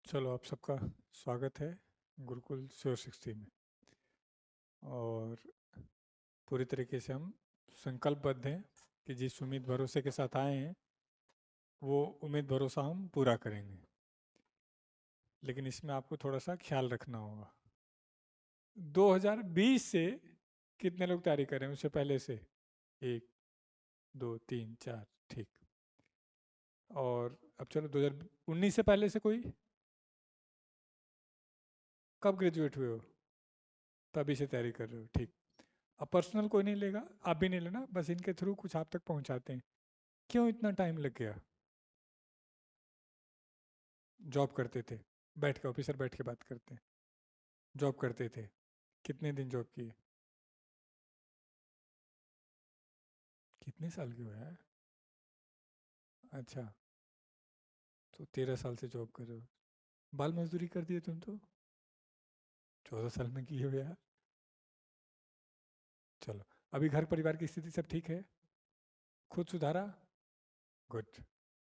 चलो, आप सबका स्वागत है गुरुकुल श्योर 60 में। और पूरी तरीके से हम संकल्पबद्ध हैं कि जिस उम्मीद भरोसे के साथ आए हैं वो उम्मीद भरोसा हम पूरा करेंगे। लेकिन इसमें आपको थोड़ा सा ख्याल रखना होगा। 2020 से कितने लोग तैयारी कर रहे हैं उससे पहले से? 1 2 3 4, ठीक। और अब चलो 2019 से पहले से कोई? कब ग्रेजुएट हुए हो? तभी से तैयारी कर रहे हो, ठीक। अब पर्सनल कोई नहीं लेगा, आप भी नहीं लेना, बस इनके थ्रू कुछ आप तक पहुंचाते हैं। क्यों इतना टाइम लग गया? जॉब करते थे, बैठ के ऑफिसर बैठ के बात करते हैं। जॉब करते थे, कितने दिन जॉब किए? कितने साल के हो यार? अच्छा, तो 13 साल से जॉब कर रहे हो। बाल मजदूरी कर दिए तुम तो 14 साल में किए हो यार। चलो, अभी घर परिवार की स्थिति सब ठीक है? खुद सुधारा? गुड।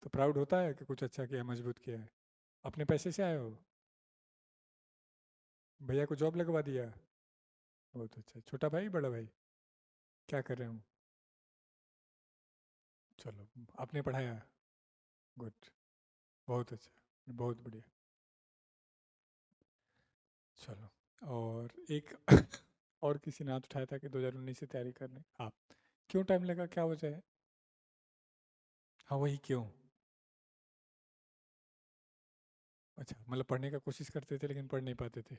तो प्राउड होता है कि कुछ अच्छा किया, मजबूत किया है। अपने पैसे से आए हो? भैया को जॉब लगवा दिया? बहुत अच्छा। छोटा भाई बड़ा भाई क्या कर रहे हो? चलो, आपने पढ़ाया? गुड, बहुत अच्छा, बहुत बढ़िया। चलो, और एक और किसी ने हाथ उठाया था कि 2019 से तैयारी करने। आप क्यों टाइम लगा, क्या वजह है? हाँ, वही क्यों? अच्छा, मतलब पढ़ने का कोशिश करते थे लेकिन पढ़ नहीं पाते थे।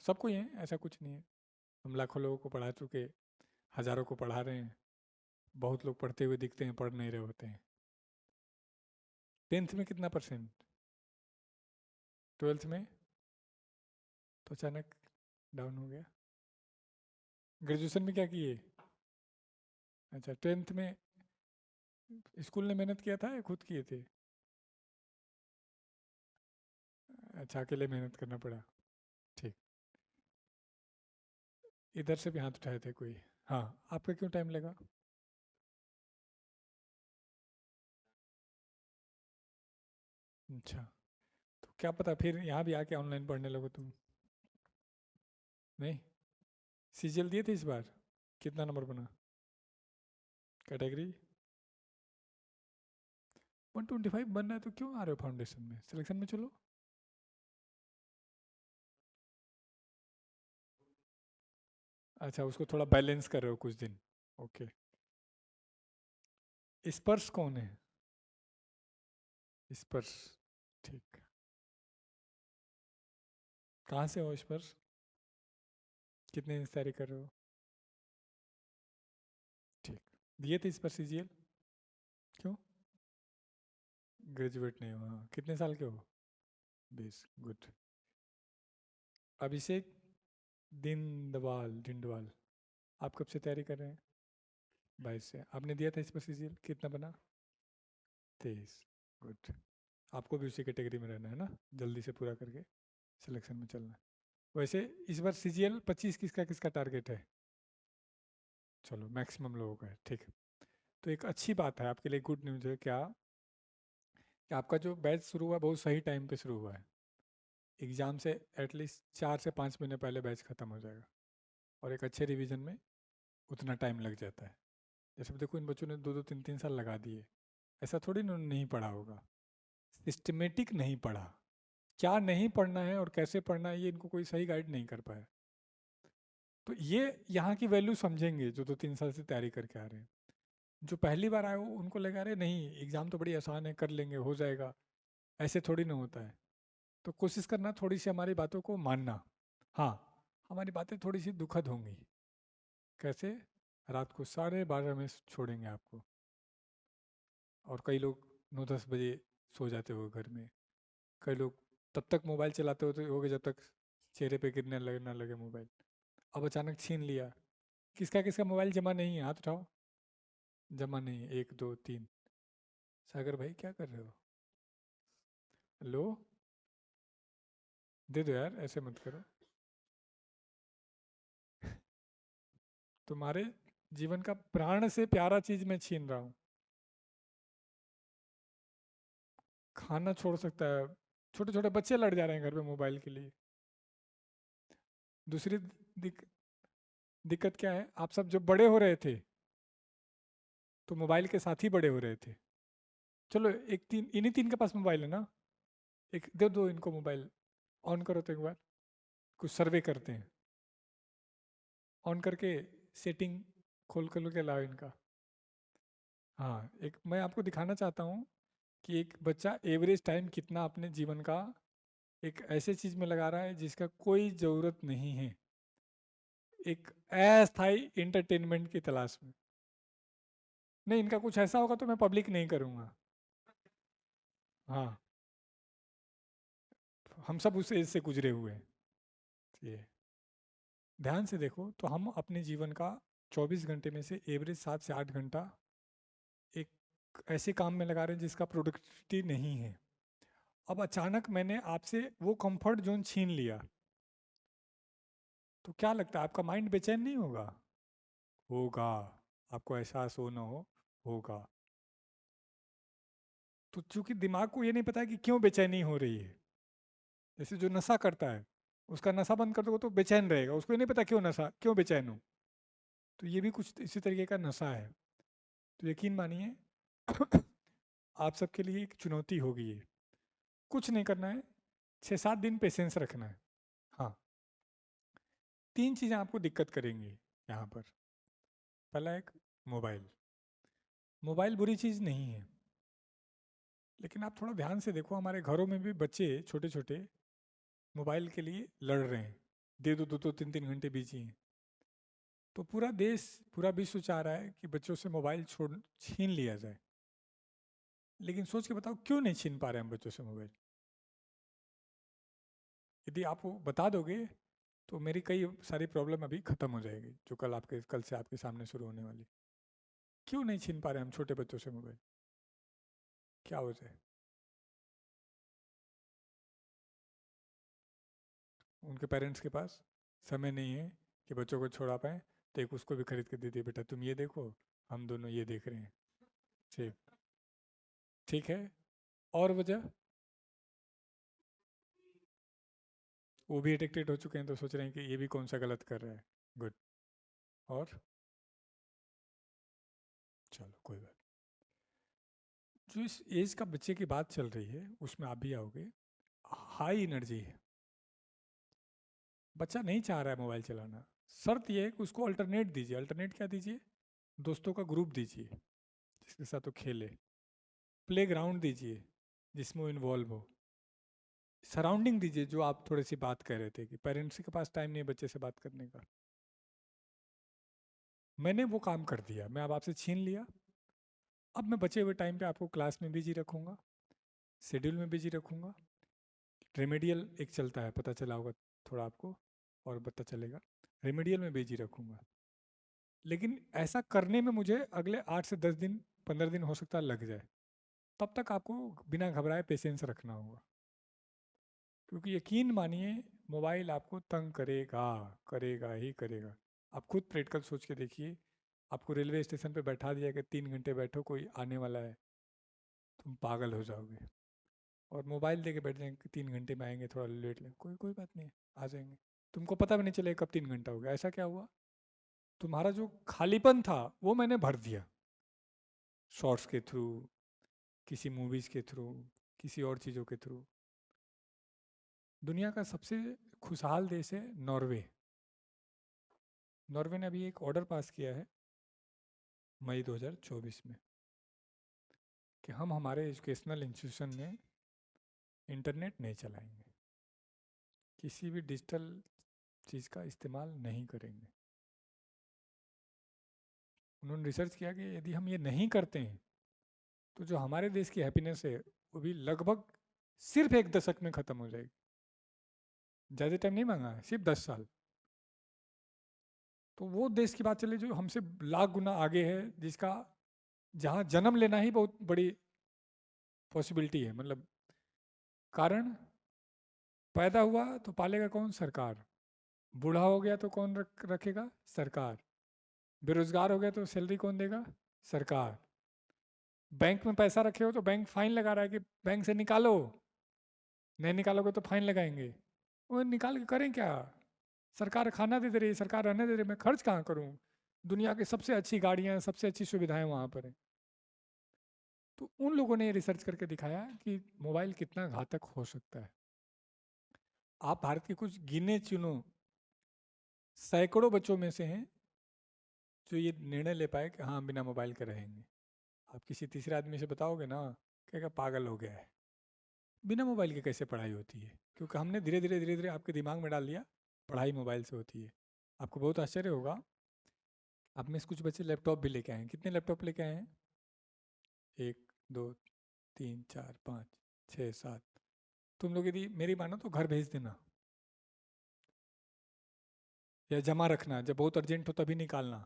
सबको ही है, ऐसा कुछ नहीं है। हम लाखों लोगों को पढ़ा चुके, हजारों को पढ़ा रहे हैं। बहुत लोग पढ़ते हुए दिखते हैं, पढ़ नहीं रहे होते हैं। 10th में कितना परसेंट? 12th में तो अचानक डाउन हो गया। ग्रेजुएशन में क्या किए? अच्छा, 10th में स्कूल ने मेहनत किया था या खुद किए थे? अच्छा, अकेले मेहनत करना पड़ा, ठीक। इधर से भी हाथ उठाए थे कोई? हाँ, आपका क्यों टाइम लगा? अच्छा, तो क्या पता फिर यहाँ भी आके ऑनलाइन पढ़ने लगो तुम। नहीं, सीजीएल दिए थे इस बार? कितना नंबर बना? कैटेगरी 125 बनना है तो क्यों आ रहे हो फाउंडेशन में? सिलेक्शन में चलो। अच्छा, उसको थोड़ा बैलेंस कर रहे हो कुछ दिन। ओके। स्पर्श कौन है? स्पर्श, ठीक। कहाँ से हो स्पर्श? कितने दिन से तैयारी कर रहे हो? ठीक। दिए थे इस पर सीजीएल? क्यों? ग्रेजुएट नहीं हो, हाँ। कितने साल के हो? 20, गुड। अभिषेक दिंडवाल डिंडवाल, आप कब से तैयारी कर रहे हैं? 22 से। आपने दिया था इस पर सीजीएल, कितना बना? 23, गुड। आपको भी उसी कैटेगरी में रहना है ना, जल्दी से पूरा करके सिलेक्शन में चलना है। वैसे इस बार सीजीएल 25 किसका किसका टारगेट है? चलो, मैक्सिमम लोगों का है, ठीक है। तो एक अच्छी बात है आपके लिए, गुड न्यूज़ है क्या, कि आपका जो बैच शुरू हुआ बहुत सही टाइम पे शुरू हुआ है। एग्ज़ाम से एटलीस्ट 4 से 5 महीने पहले बैच ख़त्म हो जाएगा। और एक अच्छे रिवीजन में उतना टाइम लग जाता है। जैसे देखो, इन बच्चों ने 2-2 3-3 साल लगा दिए। ऐसा थोड़ी ना नहीं पढ़ा होगा, सिस्टमेटिक नहीं पढ़ा। क्या नहीं पढ़ना है और कैसे पढ़ना है ये इनको कोई सही गाइड नहीं कर पाया। तो ये यहाँ की वैल्यू समझेंगे जो 2-3 साल से तैयारी करके आ रहे हैं। जो पहली बार आए हो उनको लगा रहे नहीं एग्ज़ाम तो बड़ी आसान है, कर लेंगे, हो जाएगा। ऐसे थोड़ी ना होता है। तो कोशिश करना थोड़ी सी हमारी बातों को मानना। हाँ, हमारी बातें थोड़ी सी दुखद होंगी। कैसे? रात को 12:30 में छोड़ेंगे आपको। और कई लोग 9-10 बजे सो जाते हो घर में। कई लोग तब तक मोबाइल चलाते होते होगे जब तक चेहरे पे गिरने लगे ना लगे मोबाइल। अब अचानक छीन लिया। किसका किसका मोबाइल जमा नहीं है, हाथ उठाओ। जमा नहीं है, 1 2 3। सागर भाई क्या कर रहे हो? हेलो, दे दो यार, ऐसे मत करो। तुम्हारे जीवन का प्राण से प्यारा चीज मैं छीन रहा हूँ। खाना छोड़ सकता है, छोटे छोटे बच्चे लड़ जा रहे हैं घर पे मोबाइल के लिए। दूसरी दिक्कत क्या है, आप सब जब बड़े हो रहे थे तो मोबाइल के साथ ही बड़े हो रहे थे। चलो एक तीन, इन्हीं तीन के पास मोबाइल है ना, एक दे दो इनको मोबाइल, ऑन करो तो एक बार, कुछ सर्वे करते हैं। ऑन करके सेटिंग खोल खोल के लाओ इनका। हाँ, एक मैं आपको दिखाना चाहता हूँ कि एक बच्चा एवरेज टाइम कितना अपने जीवन का एक ऐसे चीज में लगा रहा है जिसका कोई जरूरत नहीं है, एक अस्थायी इंटरटेनमेंट की तलाश में। नहीं, इनका कुछ ऐसा होगा तो मैं पब्लिक नहीं करूँगा। हाँ, हम सब उस एज से गुजरे हुए हैं। ये ध्यान से देखो तो हम अपने जीवन का 24 घंटे में से एवरेज 7 से 8 घंटा एक ऐसे काम में लगा रहे हैं जिसका प्रोडक्टिविटी नहीं है। अब अचानक मैंने आपसे वो कंफर्ट जोन छीन लिया, तो क्या लगता है आपका माइंड बेचैन नहीं होगा? होगा। आपको एहसास हो ना हो, होगा। तो चूंकि दिमाग को ये नहीं पता है कि क्यों बेचैनी हो रही है, जैसे जो नशा करता है उसका नशा बंद कर दो तो बेचैन रहेगा, उसको ये नहीं पता क्यों नशा, क्यों बेचैन हूँ। तो ये भी कुछ इसी तरीके का नशा है। तो यकीन मानिए आप सबके लिए एक चुनौती होगी ये। कुछ नहीं करना है, 6-7 दिन पेशेंस रखना है। हाँ, तीन चीज़ें आपको दिक्कत करेंगी यहाँ पर। पहला एक, मोबाइल। मोबाइल बुरी चीज़ नहीं है, लेकिन आप थोड़ा ध्यान से देखो, हमारे घरों में भी बच्चे छोटे छोटे मोबाइल के लिए लड़ रहे हैं, दे दो 2-2, 3-3 घंटे बिजी हैं। तो पूरा देश, पूरा विश्व चाह रहा है कि बच्चों से मोबाइल छोड़ छीन लिया जाए। लेकिन सोच के बताओ क्यों नहीं छीन पा रहे हम बच्चों से मोबाइल? यदि आप वो बता दोगे तो मेरी कई सारी प्रॉब्लम अभी खत्म हो जाएगी, जो कल से आपके सामने शुरू होने वाली। क्यों नहीं छीन पा रहे हम छोटे बच्चों से मोबाइल? क्या हो जाए? उनके पेरेंट्स के पास समय नहीं है कि बच्चों को छोड़ा पाए, तो एक उसको भी खरीद के दे दिए, बेटा तुम ये देखो, हम दोनों ये देख रहे हैं। ठीक, ठीक है। और वजह, वो भी एडिक्टेड हो चुके हैं तो सोच रहे हैं कि ये भी कौन सा गलत कर रहा है। गुड। और चलो कोई बात। जो इस एज का बच्चे की बात चल रही है उसमें आप भी आओगे। हाई एनर्जी है, बच्चा नहीं चाह रहा है मोबाइल चलाना। शर्त यह है कि उसको अल्टरनेट दीजिए। अल्टरनेट क्या दीजिए? दोस्तों का ग्रुप दीजिए जिसके साथ वो खेले, प्ले ग्राउंड दीजिए जिसमें वो इन्वॉल्व हो, सराउंडिंग दीजिए जो आप थोड़ी सी बात कर रहे थे कि पेरेंट्स के पास टाइम नहीं है बच्चे से बात करने का। मैंने वो काम कर दिया, मैं अब आपसे छीन लिया। अब मैं बचे हुए टाइम पे आपको क्लास में बिजी रखूंगा, शेड्यूल में बिजी रखूंगा। रेमेडियल एक चलता है, पता चला होगा थोड़ा आपको, और पता चलेगा। रेमेडियल में बिजी रखूंगा, लेकिन ऐसा करने में मुझे अगले 8 से 10 दिन, 15 दिन हो सकता है लग जाए। तब तक आपको बिना घबराए पेशेंस रखना होगा, क्योंकि यकीन मानिए मोबाइल आपको तंग करेगा, करेगा ही करेगा। आप खुद प्रैक्टिकल सोच के देखिए, आपको रेलवे स्टेशन पे बैठा दिया कि 3 घंटे बैठो, कोई आने वाला है, तुम पागल हो जाओगे। और मोबाइल दे के बैठ जाएंगे कि 3 घंटे में आएंगे, थोड़ा लेट लें, कोई कोई बात नहीं, आ जाएंगे। तुमको पता भी नहीं चलेगा कब 3 घंटा हो गया। ऐसा क्या हुआ, तुम्हारा जो खालीपन था वो मैंने भर दिया, शॉर्ट्स के थ्रू, किसी मूवीज़ के थ्रू, किसी और चीज़ों के थ्रू। दुनिया का सबसे खुशहाल देश है नॉर्वे। नॉर्वे ने अभी एक ऑर्डर पास किया है मई 2024 में कि हम हमारे एजुकेशनल इंस्टीट्यूशन में इंटरनेट नहीं चलाएंगे, किसी भी डिजिटल चीज़ का इस्तेमाल नहीं करेंगे। उन्होंने रिसर्च किया कि यदि हम ये नहीं करते हैं तो जो हमारे देश की हैप्पीनेस है वो भी लगभग सिर्फ 1 दशक में ख़त्म हो जाएगी। ज़्यादा टाइम नहीं मांगा है, सिर्फ 10 साल। तो वो देश की बात चले जो हमसे लाख गुना आगे है, जिसका जहाँ जन्म लेना ही बहुत बड़ी पॉसिबिलिटी है। मतलब कारण, पैदा हुआ तो पालेगा कौन? सरकार। बूढ़ा हो गया तो कौन रखेगा? सरकार। बेरोजगार हो गया तो सैलरी कौन देगा? सरकार। बैंक में पैसा रखे हो तो बैंक फाइन लगा रहा है कि बैंक से निकालो, नहीं निकालोगे तो फाइन लगाएंगे। वो निकाल के करें क्या? सरकार खाना दे दे रही है, सरकार रहने दे रही है, मैं खर्च कहाँ करूँ? दुनिया की सबसे अच्छी गाड़ियाँ, सबसे अच्छी सुविधाएं वहाँ पर हैं। तो उन लोगों ने रिसर्च करके दिखाया कि मोबाइल कितना घातक हो सकता है। आप भारत के कुछ गिने चुनो सैकड़ों बच्चों में से हैं जो ये निर्णय ले पाए कि हाँ बिना मोबाइल के रहेंगे। आप किसी तीसरे आदमी से बताओगे ना, कहेगा पागल हो गया है। बिना मोबाइल के कैसे पढ़ाई होती है? क्योंकि हमने धीरे धीरे धीरे धीरे आपके दिमाग में डाल दिया पढ़ाई मोबाइल से होती है। आपको बहुत आश्चर्य होगा, आप में से कुछ बच्चे लैपटॉप भी लेके आए हैं। कितने लैपटॉप लेके आए हैं? 1 2 3 4 5 6 7। तुम लोग यदि मेरी मानो तो घर भेज देना, या जमा रखना, जब बहुत अर्जेंट हो तभी निकालना।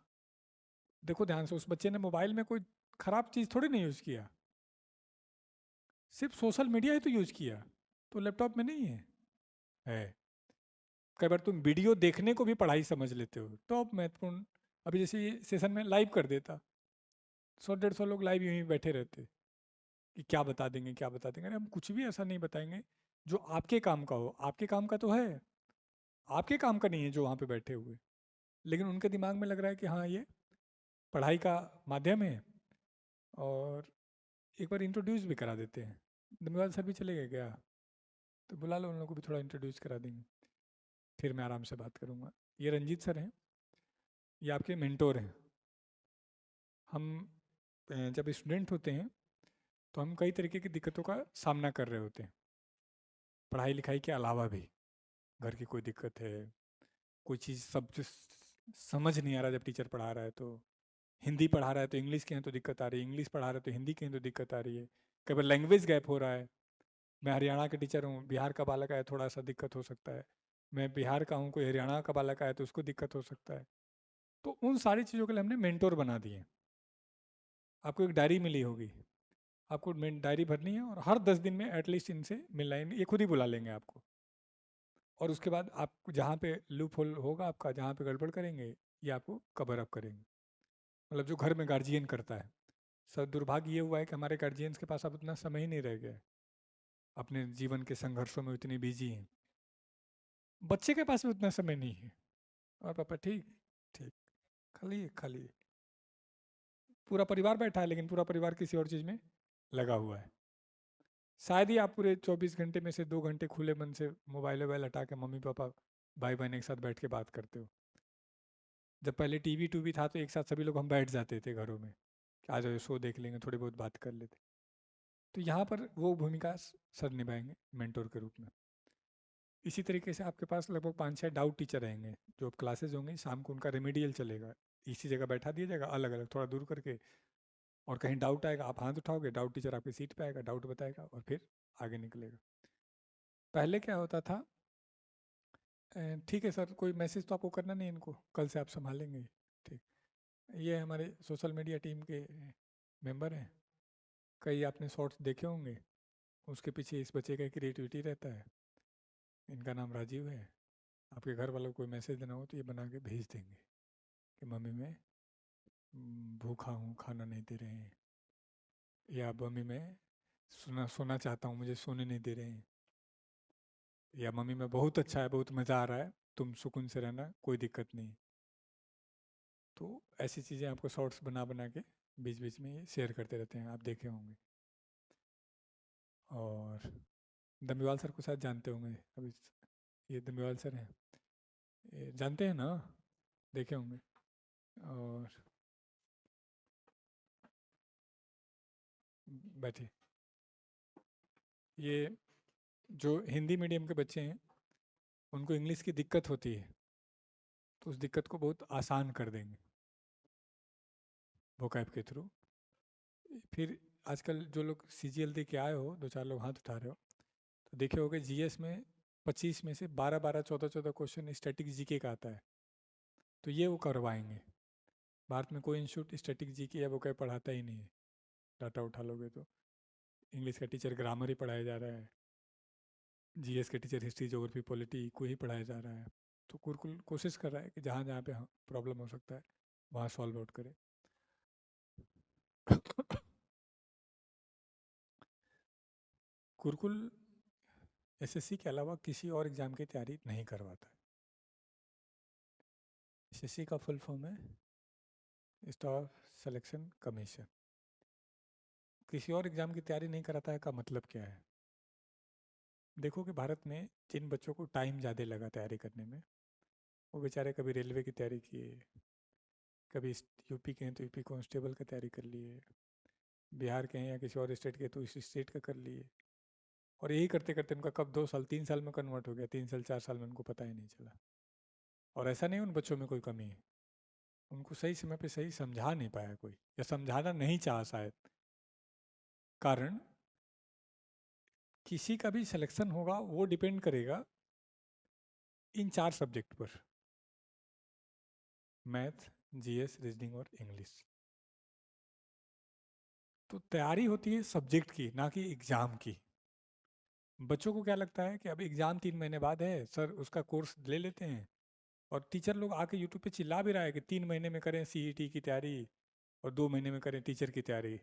देखो ध्यान से, उस बच्चे ने मोबाइल में कोई खराब चीज़ थोड़ी नहीं यूज़ किया, सिर्फ सोशल मीडिया ही तो यूज़ किया, तो लैपटॉप में नहीं है। कई बार तुम वीडियो देखने को भी पढ़ाई समझ लेते हो, तो अब महत्वपूर्ण। अभी जैसे ये सेशन में लाइव कर देता, 100 150 लोग लाइव यूं ही बैठे रहते कि क्या बता देंगे क्या बता देंगे। अरे हम कुछ भी ऐसा नहीं बताएंगे जो आपके काम का हो। आपके काम का तो है, आपके काम का नहीं है जो वहाँ पे बैठे हुए। लेकिन उनके दिमाग में लग रहा है कि हाँ ये पढ़ाई का माध्यम है। और एक बार इंट्रोड्यूस भी करा देते हैं। धन्यवाद सर भी चले गए क्या? तो बुला लो, उन लोगों को भी थोड़ा इंट्रोड्यूस करा देंगे, फिर मैं आराम से बात करूँगा। ये रंजीत सर हैं, ये आपके मेंटोर हैं। हम जब स्टूडेंट होते हैं तो हम कई तरीके की दिक्कतों का सामना कर रहे होते हैं, पढ़ाई लिखाई के अलावा भी। घर की कोई दिक्कत है, कोई चीज़ सब समझ नहीं आ रहा जब टीचर पढ़ा रहा है तो। हिंदी पढ़ा रहा है तो इंग्लिश के हैं तो दिक्कत आ रही है, इंग्लिश पढ़ा रहा है तो हिंदी के हैं तो दिक्कत आ रही है। कई बार लैंग्वेज गैप हो रहा है। मैं हरियाणा के टीचर हूँ, बिहार का बालक आया थोड़ा सा दिक्कत हो सकता है। मैं बिहार का हूँ, कोई हरियाणा का बालक आया तो उसको दिक्कत हो सकता है। तो उन सारी चीज़ों के लिए हमने मेंटोर बना दिए। आपको एक डायरी मिली होगी, आपको डायरी भरनी है और हर 10 दिन में एटलीस्ट इनसे मिलना है। ये खुद ही बुला लेंगे आपको, और उसके बाद आप जहाँ पे लूप होल होगा आपका, जहाँ पे गड़बड़ करेंगे, ये आपको कवर अप करेंगे। मतलब जो घर में गार्जियन करता है। सर दुर्भाग्य ये हुआ है कि हमारे गार्जियंस के पास अब उतना समय ही नहीं रह गया है, अपने जीवन के संघर्षों में इतनी बिजी हैं। बच्चे के पास भी उतना समय नहीं है। और पापा ठीक ठीक, खाली खाली पूरा परिवार बैठा है, लेकिन पूरा परिवार किसी और चीज़ में लगा हुआ है। शायद ही आप पूरे 24 घंटे में से 2 घंटे खुले मन से मोबाइल वोबाइल हटा के मम्मी पापा भाई बहन एक साथ बैठ के बात करते हो। जब पहले टीवी टूवी था तो एक साथ सभी लोग हम बैठ जाते थे घरों में, कि आ जाओ शो देख लेंगे, थोड़ी बहुत बात कर लेते। तो यहाँ पर वो भूमिका सर निभाएंगे मेंटोर के रूप में। इसी तरीके से आपके पास लगभग 5 6 डाउट टीचर रहेंगे, जो क्लासेज होंगी शाम को उनका रेमेडियल चलेगा। इसी जगह बैठा दिया जाएगा अलग अलग थोड़ा दूर करके, और कहीं डाउट आएगा आप हाथ उठाओगे, डाउट टीचर आपकी सीट पे आएगा, डाउट बताएगा और फिर आगे निकलेगा। पहले क्या होता था, ठीक है सर कोई मैसेज तो आपको करना नहीं, इनको कल से आप संभालेंगे। ठीक, ये हमारे सोशल मीडिया टीम के मेंबर हैं। कई आपने शॉर्ट्स देखे होंगे, उसके पीछे इस बच्चे का क्रिएटिविटी रहता है। इनका नाम राजीव है। आपके घर वालों को कोई मैसेज देना हो तो ये बना के भेज देंगे कि मम्मी मैं भूखा हूँ, खाना नहीं दे रहे हैं, या मम्मी मैं सोना चाहता हूँ, मुझे सोने नहीं दे रहे हैं, या मम्मी मैं बहुत अच्छा है, बहुत मज़ा आ रहा है, तुम सुकून से रहना, कोई दिक्कत नहीं। तो ऐसी चीज़ें आपको शॉर्ट्स बना बना के बीच बीच में ये शेयर करते रहते हैं, आप देखे होंगे। और दमीवाल सर को शायद जानते होंगे, अभी ये दमीवाल सर हैं, ये जानते हैं ना, देखे होंगे। और बैठे, ये जो हिंदी मीडियम के बच्चे हैं उनको इंग्लिश की दिक्कत होती है, तो उस दिक्कत को बहुत आसान कर देंगे वोकैब के थ्रू। फिर आजकल जो लोग सीजीएल दे के आए हो, 2 4 लोग हाथ उठा रहे हो, तो देखे होगे जीएस में 25 में से 12 12 14 14 क्वेश्चन स्टैटिक जीके का आता है, तो ये वो करवाएंगे। भारत में कोई इंस्टीट्यूट स्टैटिक जीके या वोकैब पढ़ाता ही नहीं है। डाटा उठा लोगे तो इंग्लिश का टीचर ग्रामर ही पढ़ाया जा रहा है, जीएस के टीचर हिस्ट्री ज्योग्राफी पॉलिटी को ही पढ़ाया जा रहा है। तो गुरुकुल कोशिश कर रहा है कि जहाँ जहाँ पे प्रॉब्लम हो सकता है वहाँ सॉल्व आउट करे। गुरुकुल एसएससी के अलावा किसी और एग्ज़ाम की तैयारी नहीं करवाता। एसएससी का फुल फॉर्म है स्टाफ सिलेक्शन कमीशन। किसी और एग्ज़ाम की तैयारी नहीं कराता है का मतलब क्या है? देखो कि भारत में जिन बच्चों को टाइम ज़्यादा लगा तैयारी करने में, वो बेचारे कभी रेलवे की तैयारी किए, कभी यूपी के हैं तो यूपी कांस्टेबल की तैयारी कर लिए, बिहार के हैं या किसी और स्टेट के तो इस स्टेट का कर लिए, और यही करते करते उनका कब 2 साल 3 साल में कन्वर्ट हो गया, 3 साल 4 साल में उनको पता ही नहीं चला। और ऐसा नहीं उन बच्चों में कोई कमी है, उनको सही समय पे सही समझा नहीं पाया कोई, या समझाना नहीं चाहा शायद। कारण किसी का भी सिलेक्शन होगा वो डिपेंड करेगा इन 4 सब्जेक्ट पर: मैथ, जीएस, रीजनिंग और इंग्लिश। तो तैयारी होती है सब्जेक्ट की, ना कि एग्ज़ाम की। बच्चों को क्या लगता है कि अब एग्ज़ाम 3 महीने बाद है, सर उसका कोर्स ले लेते हैं, और टीचर लोग आके यूट्यूब पे चिल्ला भी रहा है कि 3 महीने में करें सीईटी की तैयारी और 2 महीने में करें टीचर की तैयारी,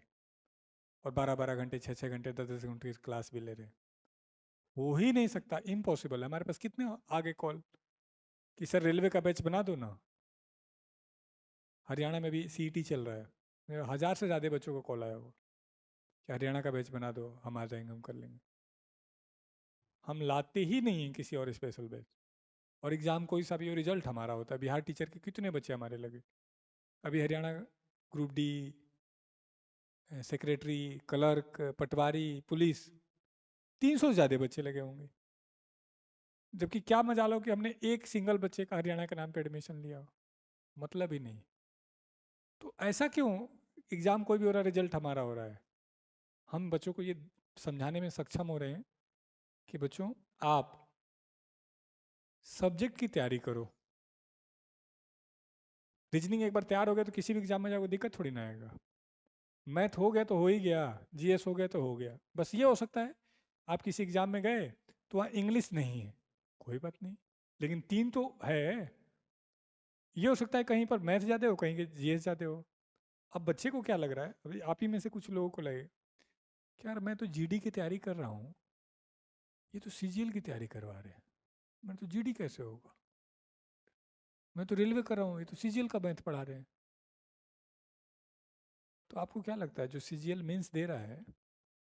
और 12 12 घंटे 6 6 घंटे 10 10 घंटे की क्लास भी ले रहे हैं। हो ही नहीं सकता, इम्पॉसिबल है। हमारे पास कितने आगे कॉल कि सर रेलवे का बैच बना दो ना। हरियाणा में भी सीईटी चल रहा है, मेरा 1000 से ज़्यादा बच्चों को कॉल आया हुआ कि हरियाणा का बैच बना दो, हम आ जाएंगे, हम कर लेंगे। हम लाते ही नहीं हैं किसी और स्पेशल बैच। और एग्ज़ाम कोई सा भी हो, रिजल्ट हमारा होता है। बिहार टीचर के कितने बच्चे हमारे लगे, अभी Haryana group D, secretary, clerk, patwari, police, 300 से ज़्यादा बच्चे लगे होंगे। जबकि क्या मजा लो कि हमने एक सिंगल बच्चे का हरियाणा के नाम पे एडमिशन लिया हो, मतलब ही नहीं। तो ऐसा क्यों? एग्ज़ाम कोई भी हो रहा है, रिजल्ट हमारा हो रहा है। हम बच्चों को ये समझाने में सक्षम हो रहे हैं कि बच्चों, आप सब्जेक्ट की तैयारी करो। रीजनिंग एक बार तैयार हो गया तो किसी भी एग्जाम में जाओगे दिक्कत थोड़ी ना आएगा। मैथ हो गया तो हो ही गया, जीएस हो गया तो हो गया। बस ये हो सकता है आप किसी एग्जाम में गए तो वहाँ इंग्लिश नहीं है, कोई बात नहीं, लेकिन 3 तो है। ये हो सकता है कहीं पर मैथ ज़्यादा हो, कहीं के जीएस ज़्यादा हो। अब बच्चे को क्या लग रहा है, अभी आप ही में से कुछ लोगों को लगे कि यार मैं तो जीडी की तैयारी कर रहा हूँ, ये तो सीजीएल की तैयारी करवा रहे हैं, मैं तो जीडी कैसे होगा, मैं तो रेलवे कर रहा हूँ, ये तो सीजीएल का मैथ पढ़ा रहे हैं। तो आपको क्या लगता है जो सीजीएल मेंस दे रहा है,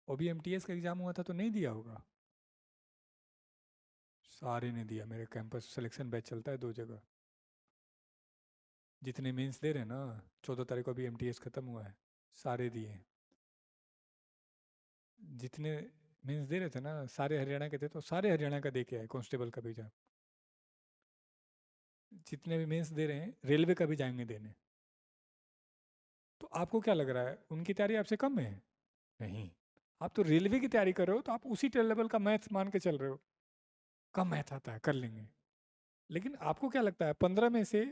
वो भी एमटीएस का एग्जाम हुआ था तो नहीं दिया होगा? सारे ने दिया। मेरे कैंपस सिलेक्शन बैच चलता है 2 जगह। जितने मेंस दे रहे हैं ना, 14 तारीख को अभी एमटीएस खत्म हुआ है, सारे दिए। जितने मेंस दे रहे थे ना, सारे हरियाणा के थे, तो सारे हरियाणा का दे के आए कांस्टेबल का भी एग्जाम। जितने भी मेंस दे रहे हैं रेलवे का भी जाएंगे देने। तो आपको क्या लग रहा है उनकी तैयारी आपसे कम है? नहीं। आप तो रेलवे की तैयारी कर रहे हो तो आप उसी लेवल का मैथ्स मान के चल रहे हो, कम मैथ आता है, कर लेंगे। लेकिन आपको क्या लगता है 15 में से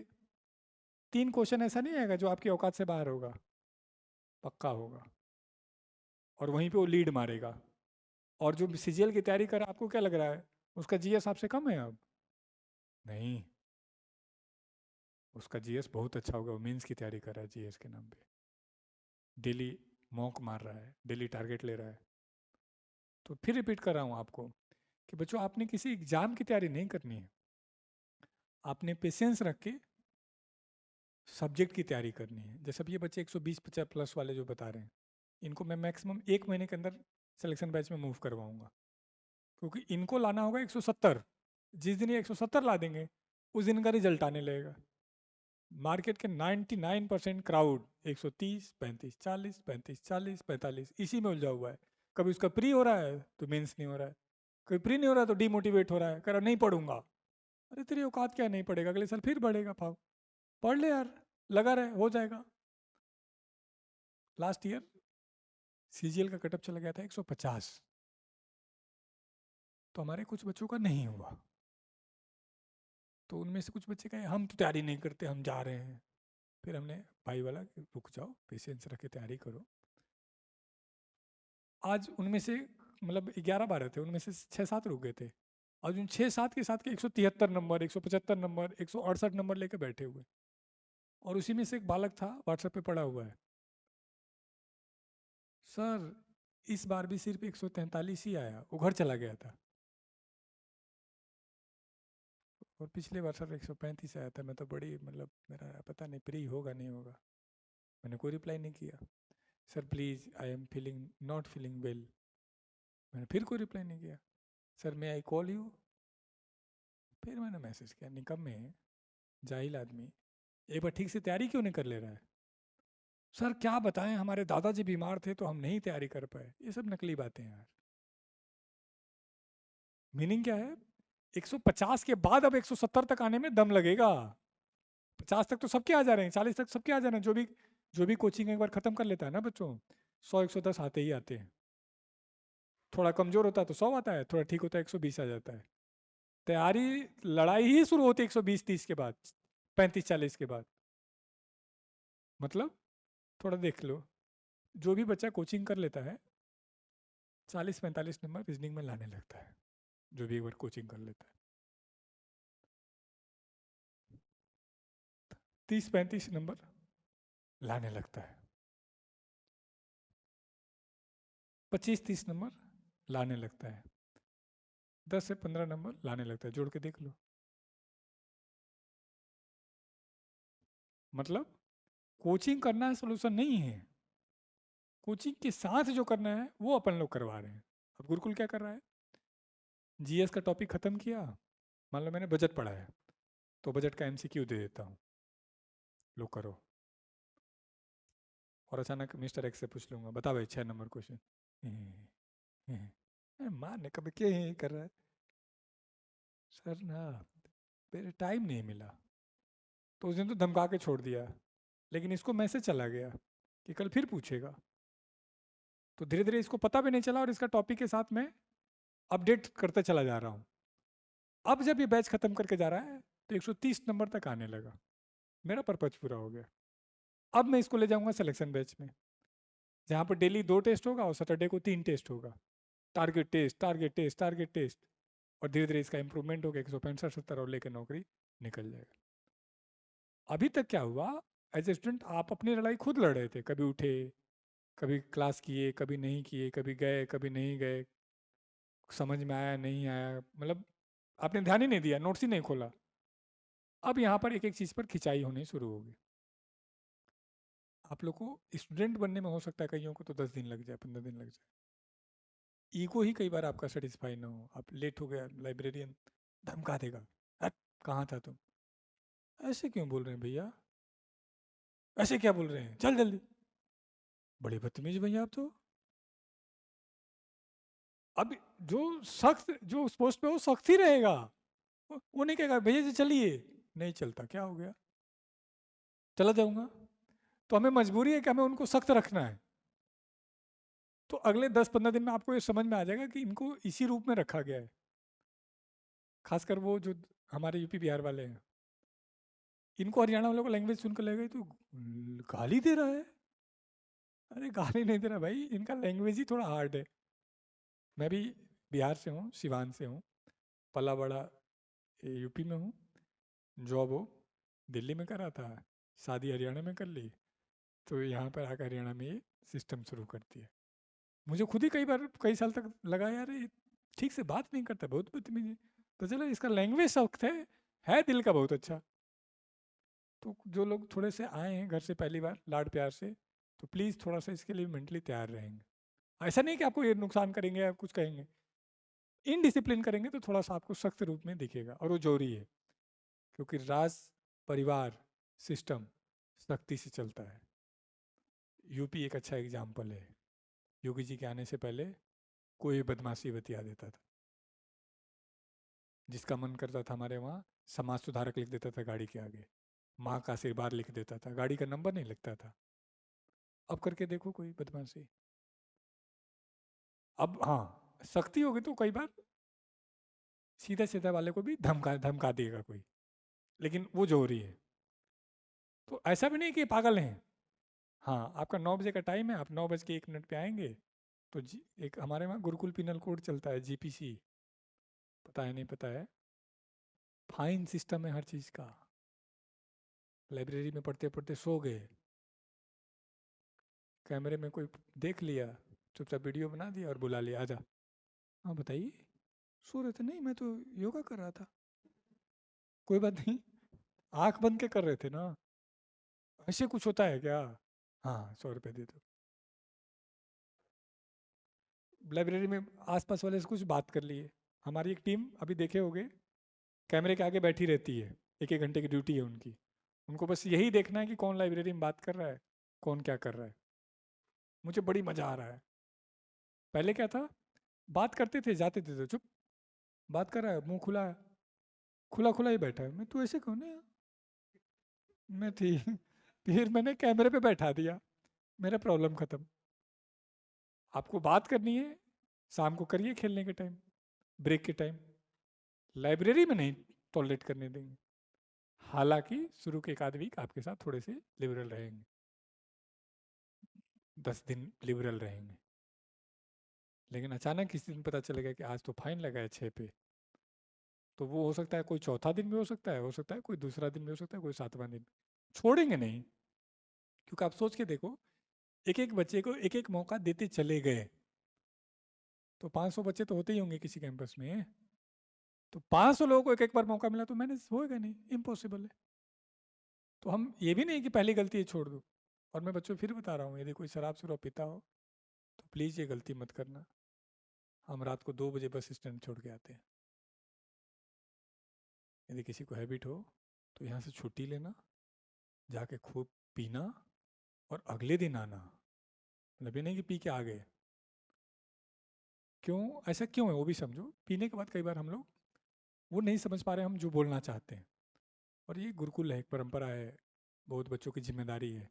3 क्वेश्चन ऐसा नहीं आएगा जो आपकी औकात से बाहर होगा? पक्का होगा। और वहीं पे वो लीड मारेगा। और जो सीजीएल की तैयारी कर रहा है, आपको क्या लग रहा है उसका जीएस आपसे कम है अब? नहीं, उसका जीएस बहुत अच्छा होगा। वो मेंस की तैयारी कर रहा है जीएस के नाम पे, डेली मॉक मार रहा है, डेली टारगेट ले रहा है। तो फिर रिपीट कर रहा हूँ आपको कि बच्चों, आपने किसी एग्जाम की तैयारी नहीं करनी है, आपने पेशेंस रख के सब्जेक्ट की तैयारी करनी है। जैसे अब ये बच्चे 120 50 प्लस वाले जो बता रहे हैं, इनको मैं मैक्सिमम 1 महीने के अंदर सिलेक्शन बैच में मूव करवाऊंगा, क्योंकि इनको लाना होगा 170। जिस दिन ये 170 ला देंगे उस दिन का रिजल्ट आने लगेगा। मार्केट के 99% क्राउड 130 35 40 35 40 45 इसी में उलझा हुआ है। कभी उसका प्री हो रहा है तो मेंस नहीं हो रहा है, कभी प्री नहीं हो रहा है तो डीमोटिवेट हो रहा है, कह रहा नहीं पढ़ूंगा। अरे तेरी औकात क्या, नहीं पढ़ेगा, अगले साल फिर बढ़ेगा भाव, पढ़ ले यार, लगा रहे, हो जाएगा। लास्ट ईयर सीजीएल का कटअप चला गया था 150, तो हमारे कुछ बच्चों का नहीं हुआ। तो उनमें से कुछ बच्चे कहे हम तो तैयारी नहीं करते, हम जा रहे हैं। फिर हमने भाई वाला कि रुक जाओ, पेशेंस रख के तैयारी करो। आज उनमें से मतलब 11 12 थे, उनमें से 6 7 रुक गए थे। आज उन 6 7 के साथ के 173 नंबर 175 नंबर 168 नंबर लेके बैठे हुए। और उसी में से एक बालक था व्हाट्सएप पे पड़ा हुआ है, सर इस बार भी सिर्फ 143 ही आया, वो घर चला गया था। और पिछले बार सर 135 आया था, मैं तो बड़ी मतलब मेरा पता नहीं प्री होगा नहीं होगा, मैंने कोई रिप्लाई नहीं किया। Sir please I am feeling not feeling well, मैंने फिर कोई रिप्लाई नहीं किया। Sir may I call you, फिर मैंने मैसेज किया, निकम्मे जाहिल आदमी, एक बार ठीक से तैयारी क्यों नहीं कर ले रहा है। सर क्या बताएं, हमारे दादाजी बीमार थे तो हम नहीं तैयारी कर पाए। ये सब नकली बातें हैं यार। मीनिंग क्या है, 150 के बाद अब 170 तक आने में दम लगेगा। 50 तक तो सबके आ जा रहे हैं, 40 तक सबके आ जा रहे हैं। जो भी कोचिंग एक बार खत्म कर लेता है ना बच्चों, 100 110 आते ही आते हैं। थोड़ा कमजोर होता है तो 100 आता है, थोड़ा ठीक होता है 120 आ जाता है। तैयारी, लड़ाई ही शुरू होती है 120-30 के बाद, 35-40 के बाद। मतलब थोड़ा देख लो, जो भी बच्चा कोचिंग कर लेता है 40-45 नंबर रीजनिंग में लाने लगता है, जो भी एक बार कोचिंग कर लेता है। 30-35 नंबर लाने लगता है, 25-30 नंबर लाने लगता है, 10 से 15 नंबर लाने लगता है। जोड़ के देख लो। मतलब कोचिंग करना है सोल्यूशन नहीं है, कोचिंग के साथ जो करना है वो अपन लोग करवा रहे हैं। अब गुरुकुल क्या कर रहा है, जीएस का टॉपिक खत्म किया, मान लो मैंने बजट पढ़ा है तो बजट का एमसीक्यू दे देता हूँ, लो करो। और अचानक मिस्टर एक्स से पूछ लूंगा, बता भाई 6 नंबर क्वेश्चन। मारने कभी क्या ही कर रहा है। सर ना मेरे टाइम नहीं मिला, तो उस दिन तो धमका के छोड़ दिया, लेकिन इसको मैसेज चला गया कि कल फिर पूछेगा, तो धीरे धीरे इसको पता भी नहीं चला और इसका टॉपिक के साथ मैं अपडेट करते चला जा रहा हूँ। अब जब ये बैच खत्म करके जा रहा है तो 130 नंबर तक आने लगा, मेरा पर्पज पूरा हो गया। अब मैं इसको ले जाऊंगा सिलेक्शन बैच में, जहाँ पर डेली 2 टेस्ट होगा और सैटरडे को 3 टेस्ट होगा। Target test, target test, target test, और धीरे धीरे इसका इंप्रूवमेंट होगा, 165-70 और लेकर नौकरी निकल जाएगा। अभी तक क्या हुआ, एज ए स्टूडेंट आप अपनी लड़ाई खुद लड़ रहे थे, कभी उठे, कभी क्लास किए, कभी नहीं किए, कभी गए, कभी नहीं गए, समझ में आया नहीं आया, मतलब आपने ध्यान ही नहीं दिया, नोट्स ही नहीं खोला। अब यहाँ पर एक एक चीज़ पर खिंचाई होनी शुरू होगी। आप लोग को स्टूडेंट बनने में हो सकता है कईयों को तो 10 दिन लग जाए, 15 दिन लग जाए। ईगो ही कई बार आपका सेटिस्फाई ना हो, आप लेट हो गया, लाइब्रेरियन धमका देगा, "हट, कहाँ था तुम, ऐसे क्यों बोल रहे हैं भैया, ऐसे क्या बोल रहे हैं, चल जल्दी"। बड़े बदतमीज भैया आप तो। अब जो सख्त, जो उस पोस्ट पे हो सख्त ही रहेगा, वो नहीं कहेगा भैया जी चलिए, नहीं चलता, क्या हो गया, चला जाऊंगा। तो हमें मजबूरी है कि हमें उनको सख्त रखना है। तो अगले 10-15 दिन में आपको ये समझ में आ जाएगा कि इनको इसी रूप में रखा गया है। खासकर वो जो हमारे यूपी बिहार वाले हैं, इनको हरियाणा वालों को लैंग्वेज सुनकर लगेगा तो गाली दे रहा है। अरे गाली नहीं दे रहा भाई, इनका लैंग्वेज ही थोड़ा हार्ड है। मैं भी बिहार से हूँ, सिवान से हूँ, पला बड़ा यूपी में हूँ, जॉब हो दिल्ली में करा था, शादी हरियाणा में कर ली, तो यहाँ पर आकर हरियाणा में ये सिस्टम शुरू करती है। मुझे खुद ही कई बार कई साल तक लगा यार ये ठीक से बात नहीं करता, बहुत बदतमीजी है। तो चलो इसका लैंग्वेज सख्त है दिल का बहुत अच्छा। तो जो लोग थोड़े से आए हैं घर से पहली बार लाड प्यार से, तो प्लीज़ थोड़ा सा इसके लिए मेंटली तैयार रहेंगे। ऐसा नहीं कि आपको ये नुकसान करेंगे या कुछ कहेंगे, इनडिसिप्लिन करेंगे तो थोड़ा सा आपको सख्त रूप में दिखेगा, और वो जरूरी है, क्योंकि राज परिवार सिस्टम सख्ती से चलता है। यूपी एक अच्छा एग्जाम्पल है। योगी जी के आने से पहले कोई बदमाशी बतिया देता था, जिसका मन करता था हमारे वहाँ समाज सुधारक लिख देता था गाड़ी के आगे, माँ का आशीर्वाद लिख देता था, गाड़ी का नंबर नहीं लिखता था। अब करके देखो कोई बदमाशी। अब हाँ, सख्ती होगी तो कई बार सीधा सीधा वाले को भी धमका धमका देगा कोई, लेकिन वो जो हो रही है। तो ऐसा भी नहीं कि पागल हैं। हाँ, आपका 9 बजे का टाइम है, आप 9 बज के 1 मिनट पे आएंगे तो जी एक हमारे वहाँ गुरुकुल पिनल कोड चलता है, जीपीसी, पता है नहीं पता है, फाइन सिस्टम है हर चीज़ का। लाइब्रेरी में पढ़ते पढ़ते सो गए, कैमरे में कोई देख लिया, चुपचाप वीडियो बना दिया और बुला लिया, आजा। हाँ बताइए, सो रहे थे, नहीं मैं तो योगा कर रहा था। कोई बात नहीं, आंख बंद के कर रहे थे ना, ऐसे कुछ होता है क्या? हाँ 100 रुपये दे दो। लाइब्रेरी में आसपास वाले से कुछ बात कर लिए। हमारी एक टीम अभी देखे होगे, कैमरे के आगे बैठी रहती है, 1 1 घंटे की ड्यूटी है उनकी। उनको बस यही देखना है कि कौन लाइब्रेरी में बात कर रहा है, कौन क्या कर रहा है। मुझे बड़ी मजा आ रहा है। पहले क्या था, बात करते थे जाते थे तो चुप, बात कर रहा है मुंह खुला है, खुला खुला ही बैठा है। मैं तू ऐसे कौन है? मैं थी फिर मैंने कैमरे पे बैठा दिया, मेरा प्रॉब्लम खत्म। आपको बात करनी है, शाम को करिए खेलने के टाइम, ब्रेक के टाइम। लाइब्रेरी में नहीं टॉलरेट करने देंगे। हालांकि शुरू के 1 आध वीक आपके साथ थोड़े से लिबरल रहेंगे, 10 दिन लिबरल रहेंगे, लेकिन अचानक किसी दिन पता चलेगा कि आज तो फाइन लगा है 6 पे, तो वो हो सकता है कोई चौथा दिन भी हो सकता है कोई दूसरा दिन भी हो सकता है, कोई 7वां दिन। छोड़ेंगे नहीं, क्योंकि आप सोच के देखो, एक एक बच्चे को एक एक मौका देते चले गए, तो 500 बच्चे तो होते ही होंगे किसी कैंपस में। तो 500 लोगों को एक एक बार मौका मिला तो मैंने होएगा नहीं, इम्पॉसिबल है। तो हम ये भी नहीं कि पहली गलती है छोड़ दो। और मैं बच्चों फिर बता रहा हूँ, यदि कोई शराब शुराब पीता हो तो प्लीज़ ये गलती मत करना। हम रात को 2 बजे बस स्टैंड छोड़ के आते हैं। यदि किसी को हैबिट हो तो यहाँ से छुट्टी लेना, जाके खूब पीना और अगले दिन आना। मतलब ये नहीं कि पी के आ गए। क्यों ऐसा क्यों है वो भी समझो। पीने के बाद कई बार हम लोग वो नहीं समझ पा रहे हम जो बोलना चाहते हैं, और ये गुरुकुल है, एक परंपरा है, बहुत बच्चों की जिम्मेदारी है।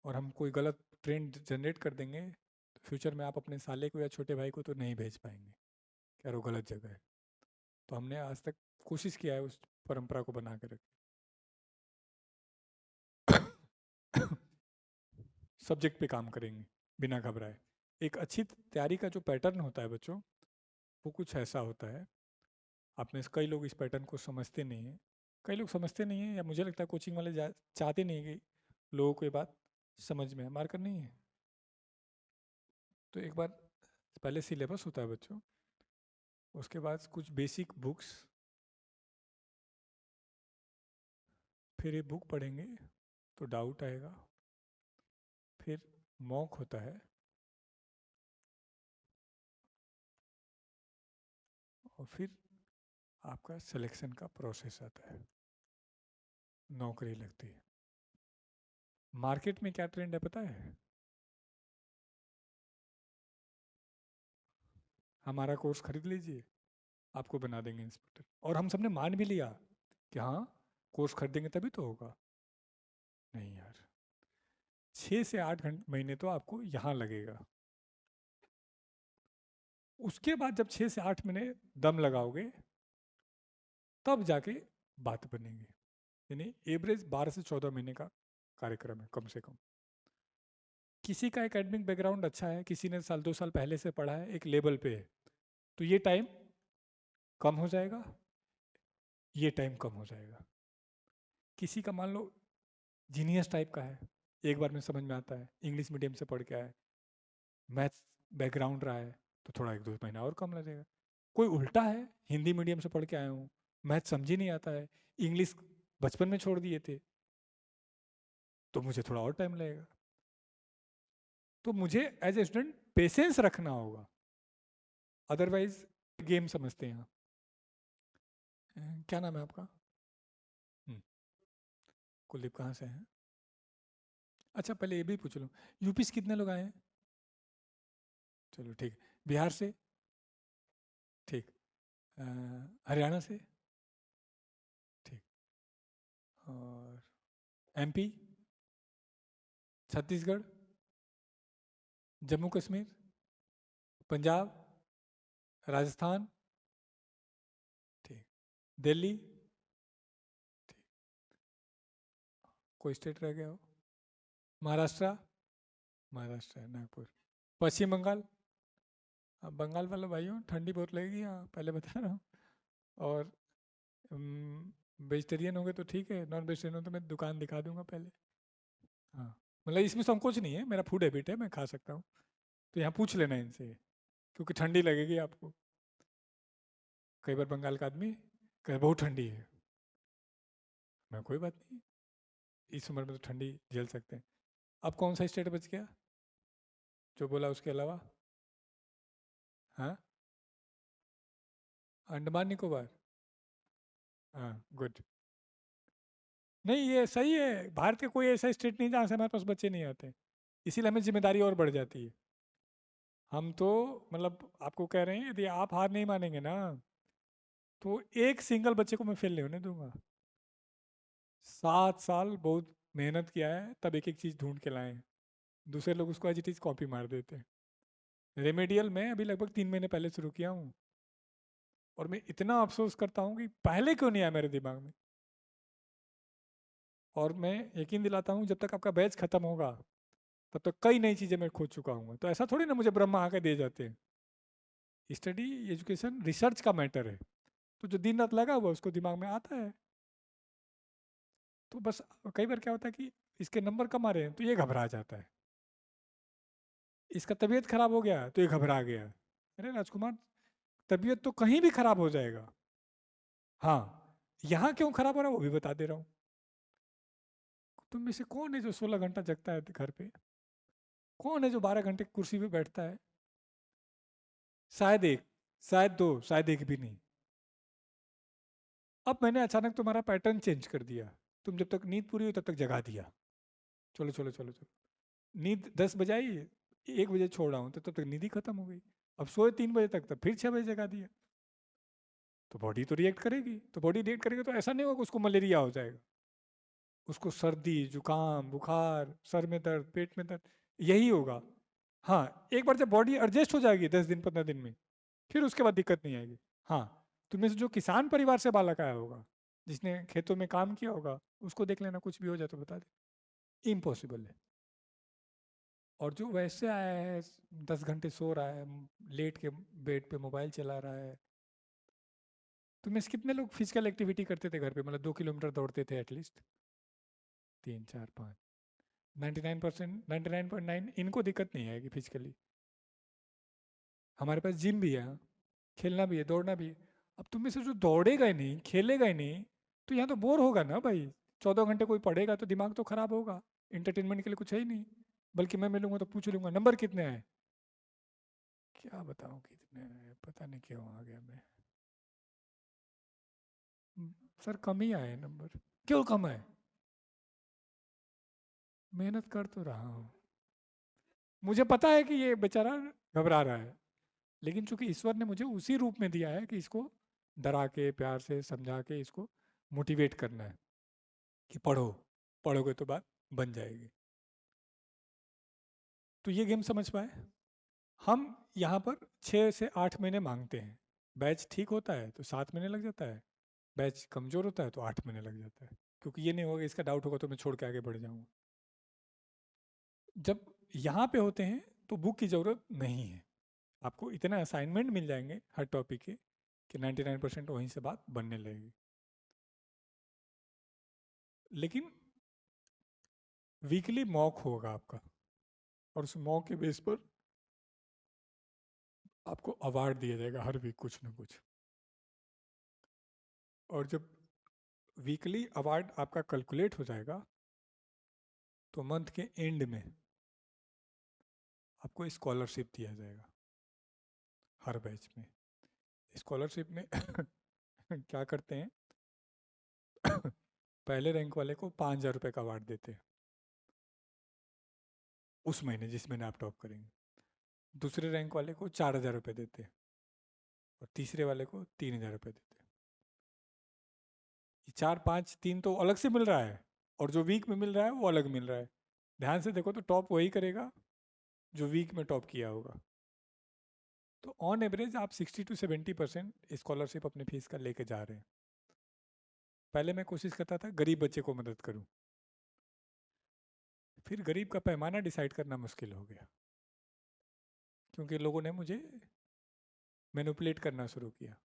और हम कोई गलत ट्रेंड जनरेट कर देंगे तो फ्यूचर में आप अपने साले को या छोटे भाई को तो नहीं भेज पाएंगे, क्या वो गलत जगह है। तो हमने आज तक कोशिश किया है उस परंपरा को बना के रखें। सब्जेक्ट पे काम करेंगे बिना घबराए। एक अच्छी तैयारी का जो पैटर्न होता है बच्चों, वो कुछ ऐसा होता है। आप में से कई लोग इस पैटर्न को समझते नहीं हैं, कई लोग समझते नहीं हैं, या मुझे लगता है कोचिंग वाले चाहते नहीं कि लोगों को ये बात समझ में है। मार्कर नहीं है तो एक बार पहले सिलेबस होता है बच्चों, उसके बाद कुछ बेसिक बुक्स, फिर ये बुक पढ़ेंगे तो डाउट आएगा, फिर मॉक होता है, और फिर आपका सिलेक्शन का प्रोसेस आता है, नौकरी लगती है। मार्केट में क्या ट्रेंड है पता है? हमारा कोर्स खरीद लीजिए, आपको बना देंगे इंस्पेक्टर। और हम सबने मान भी लिया कि हाँ कोर्स खरीदेंगे तभी तो होगा। नहीं यार, 6 से 8 महीने तो आपको यहाँ लगेगा, उसके बाद जब 6 से 8 महीने दम लगाओगे तब जाके बात बनेगी। यानी एवरेज 12 से 14 महीने का कार्यक्रम है कम से कम। किसी का एकेडमिक बैकग्राउंड अच्छा है, किसी ने साल 2 साल पहले से पढ़ा है, एक लेवल पे है, तो ये टाइम कम हो जाएगा, ये टाइम कम हो जाएगा। किसी का मान लो जीनियस टाइप का है, एक बार में समझ में आता है, इंग्लिश मीडियम से पढ़ के आए, मैथ्स बैकग्राउंड रहा है, तो थोड़ा 1 2 महीना और कम लगेगा। कोई उल्टा है, हिंदी मीडियम से पढ़ के आए हूँ, मैथ समझ ही नहीं आता है, इंग्लिश बचपन में छोड़ दिए थे, तो मुझे थोड़ा और टाइम लगेगा। तो मुझे एज ए स्टूडेंट पेशेंस रखना होगा, अदरवाइज गेम समझते हैं। क्या नाम है आपका? हम्म, कुलदीप कहाँ से हैं? अच्छा पहले ये भी पूछ लूँ, यूपी से कितने लोग आए हैं? चलो ठीक। बिहार से? ठीक। हरियाणा से? ठीक। और एमपी? छत्तीसगढ़? जम्मू कश्मीर? पंजाब? राजस्थान? ठीक। दिल्ली? ठीक। कोई स्टेट रह गया हो? महाराष्ट्र? महाराष्ट्र है, नागपुर। पश्चिम बंगाल? अब बंगाल वाले भाइयों ठंडी बहुत लगेगी यहाँ, पहले बता रहा हूँ। और वेजिटेरियन होंगे तो ठीक है, नॉन वेजिटेरियन हो तो मैं दुकान दिखा दूंगा पहले। हाँ, मतलब इसमें संकोच नहीं है, मेरा फूड हैबिट है, मैं खा सकता हूँ। तो यहाँ पूछ लेना इनसे, क्योंकि ठंडी लगेगी आपको। कई बार बंगाल का आदमी कहे बहुत ठंडी है, मैं कोई बात नहीं, इस उम्र में तो ठंडी झेल सकते हैं। अब कौन सा स्टेट बच गया जो बोला उसके अलावा? हाँ, अंडमान निकोबार। हाँ, गुड। नहीं, ये सही है, भारत का कोई ऐसा स्टेट नहीं जहाँ से हमारे पास बच्चे नहीं आते, इसीलिए हमें जिम्मेदारी और बढ़ जाती है। हम तो मतलब आपको कह रहे हैं, यदि आप हार नहीं मानेंगे ना, तो एक सिंगल बच्चे को मैं फेल नहीं होने दूंगा। 7 साल बहुत मेहनत किया है, तब एक एक चीज़ ढूंढ के लाए हैं। दूसरे लोग उसको एज इट इज़ कॉपी मार देते हैं। रेमेडियल में अभी लगभग 3 महीने पहले शुरू किया हूँ, और मैं इतना अफसोस करता हूँ कि पहले क्यों नहीं आया मेरे दिमाग में। और मैं यकीन दिलाता हूँ, जब तक आपका बैच खत्म होगा तब तक कई नई चीज़ें मैं खोज चुका हूँ। तो ऐसा थोड़ी ना मुझे ब्रह्मा आके दे जाते हैं। स्टडी, एजुकेशन, रिसर्च का मैटर है। तो जो दिन रात लगा हुआ उसको दिमाग में आता है। तो बस कई बार क्या होता है कि इसके नंबर कम आ रहे हैं तो ये घबरा जाता है, इसका तबीयत खराब हो गया तो ये घबरा गया। अरे राजकुमार, तबीयत तो कहीं भी खराब हो जाएगा। हाँ, यहाँ क्यों खराब हो रहा है वो भी बता दे रहा हूँ। तुम में से कौन है जो 16 घंटा जगता है घर पे? कौन है जो 12 घंटे कुर्सी पे बैठता है? शायद एक, शायद दो, शायद एक भी नहीं। अब मैंने अचानक तुम्हारा पैटर्न चेंज कर दिया। तुम जब तक नींद पूरी हुई तब तक जगा दिया। चलो चलो चलो चलो, नींद 10 बजे आई, 1 बजे छोड़ रहा हूँ तो तब तक नींद ही खत्म हो गई। अब सोए 3 बजे तक, तब फिर 6 बजे जगा दिया। तो बॉडी तो रिएक्ट करेगी, तो बॉडी रिएक्ट करेगी तो ऐसा नहीं होगा कि उसको मलेरिया हो जाएगा। उसको सर्दी, जुकाम, बुखार, सर में दर्द, पेट में दर्द, यही होगा। हाँ, एक बार जब बॉडी एडजस्ट हो जाएगी 10 दिन 15 दिन में, फिर उसके बाद दिक्कत नहीं आएगी। हाँ, तुम्हें से जो किसान परिवार से बालक आया होगा, जिसने खेतों में काम किया होगा, उसको देख लेना, कुछ भी हो जाए तो बता दे, इम्पॉसिबल है। और जो वैसे आया है, 10 घंटे सो रहा है, लेट के बेड पे मोबाइल चला रहा है। तुम्हें से कितने लोग फिजिकल एक्टिविटी करते थे घर पे, मतलब 2 किलोमीटर दौड़ते थे एटलीस्ट? 3 4 5, 99%, 99.9 इनको दिक्कत नहीं आएगी फिजिकली। हमारे पास जिम भी है, खेलना भी है, दौड़ना भी है। अब तुम में से जो दौड़ेगा ही नहीं, खेलेगा ही नहीं, तो यहाँ तो बोर होगा ना भाई। 14 घंटे कोई पढ़ेगा तो दिमाग तो खराब होगा। इंटरटेनमेंट के लिए कुछ है ही नहीं। बल्कि मैं मिलूंगा तो पूछ लूंगा नंबर कितने आए। क्या बताऊं कितने आए, पता नहीं क्यों आ गया मैं। सर कम ही आए नंबर। क्यों कम है? मेहनत कर तो रहा हूँ। मुझे पता है कि ये बेचारा घबरा रहा है, लेकिन चूंकि ईश्वर ने मुझे उसी रूप में दिया है कि इसको डरा के, प्यार से समझा के इसको मोटिवेट करना है कि पढ़ो, पढ़ोगे तो बात बन जाएगी। तो ये गेम समझ पाए? हम यहाँ पर 6 से 8 महीने मांगते हैं। बैच ठीक होता है तो 7 महीने लग जाता है, बैच कमज़ोर होता है तो 8 महीने लग जाता है। क्योंकि ये नहीं होगा इसका डाउट होगा तो मैं छोड़ के आगे बढ़ जाऊँगा। जब यहाँ पे होते हैं तो बुक की ज़रूरत नहीं है। आपको इतना असाइनमेंट मिल जाएंगे हर टॉपिक के कि 99% वहीं से बात बनने लगेगी। लेकिन वीकली मॉक होगा आपका, और उस मॉक के बेस पर आपको अवार्ड दिया जाएगा हर वीक कुछ ना कुछ। और जब वीकली अवार्ड आपका कैलकुलेट हो जाएगा तो मंथ के एंड में आपको स्कॉलरशिप दिया जाएगा हर बैच में। स्कॉलरशिप में क्या करते हैं, पहले रैंक वाले को 5,000 रुपये का अवार्ड देते हैं उस महीने, जिस महीने आप टॉप करेंगे। दूसरे रैंक वाले को 4,000 रुपये देते हैं, और तीसरे वाले को 3,000 रुपये देते हैं। ये 4 5 3 तो अलग से मिल रहा है, और जो वीक में मिल रहा है वो अलग मिल रहा है। ध्यान से देखो तो टॉप वही करेगा जो वीक में टॉप किया होगा। तो ऑन एवरेज आप 60 to 70% स्कॉलरशिप अपने फीस का लेके जा रहे हैं। पहले मैं कोशिश करता था गरीब बच्चे को मदद करूं, फिर गरीब का पैमाना डिसाइड करना मुश्किल हो गया, क्योंकि लोगों ने मुझे मैनिपुलेट करना शुरू किया।